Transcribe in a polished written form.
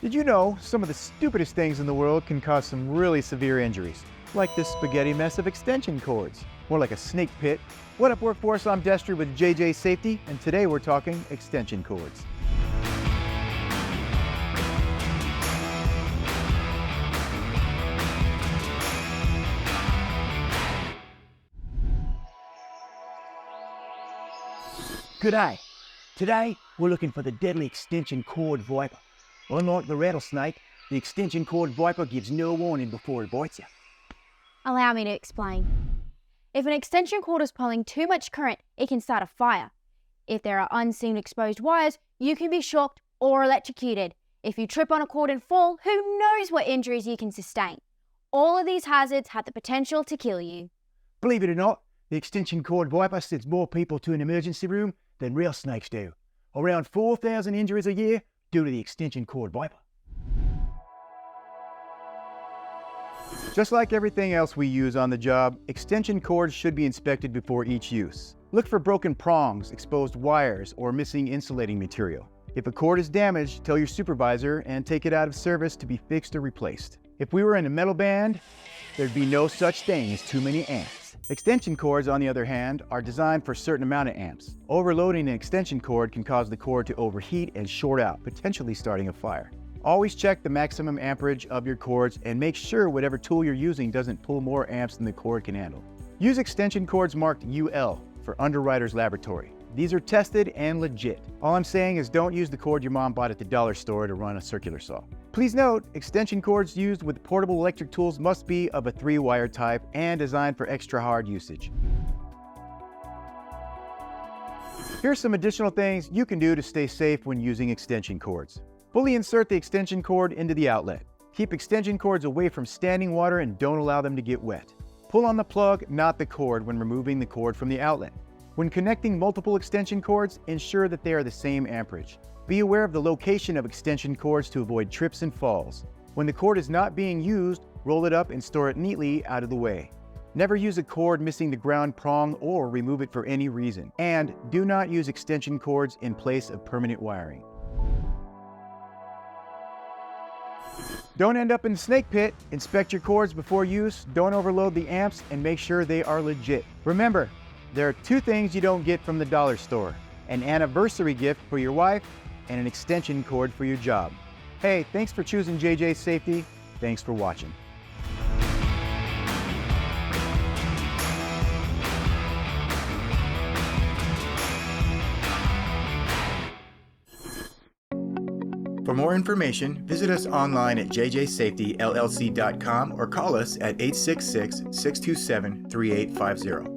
Did you know some of the stupidest things in the world can cause some really severe injuries? Like this spaghetti mess of extension cords, more like a snake pit. What up, workforce? I'm Destry with JJ Safety, and today we're talking extension cords. G'day. Today, we're looking for the deadly extension cord viper. Unlike the rattlesnake, the extension cord viper gives no warning before it bites you. Allow me to explain. If an extension cord is pulling too much current, it can start a fire. If there are unseen exposed wires, you can be shocked or electrocuted. If you trip on a cord and fall, who knows what injuries you can sustain? All of these hazards have the potential to kill you. Believe it or not, the extension cord viper sends more people to an emergency room than real snakes do. Around 4,000 injuries a year due to the extension cord viper. Just like everything else we use on the job, extension cords should be inspected before each use. Look for broken prongs, exposed wires, or missing insulating material. If a cord is damaged, tell your supervisor and take it out of service to be fixed or replaced. If we were in a metal band, there'd be no such thing as too many amps. Extension cords, on the other hand, are designed for a certain amount of amps. Overloading an extension cord can cause the cord to overheat and short out, potentially starting a fire. Always check the maximum amperage of your cords and make sure whatever tool you're using doesn't pull more amps than the cord can handle. Use extension cords marked UL for Underwriter's Laboratory. These are tested and legit. All I'm saying is don't use the cord your mom bought at the dollar store to run a circular saw. Please note, extension cords used with portable electric tools must be of a 3-wire type and designed for extra hard usage. Here's some additional things you can do to stay safe when using extension cords. Fully insert the extension cord into the outlet. Keep extension cords away from standing water and don't allow them to get wet. Pull on the plug, not the cord, when removing the cord from the outlet. When connecting multiple extension cords, ensure that they are the same amperage. Be aware of the location of extension cords to avoid trips and falls. When the cord is not being used, roll it up and store it neatly out of the way. Never use a cord missing the ground prong or remove it for any reason. And do not use extension cords in place of permanent wiring. Don't end up in the snake pit. Inspect your cords before use, don't overload the amps, and make sure they are legit. Remember, there are 2 things you don't get from the dollar store: an anniversary gift for your wife and an extension cord for your job. Hey, thanks for choosing JJ Safety. Thanks for watching. For more information, visit us online at jjsafetyllc.com or call us at 866-627-3850.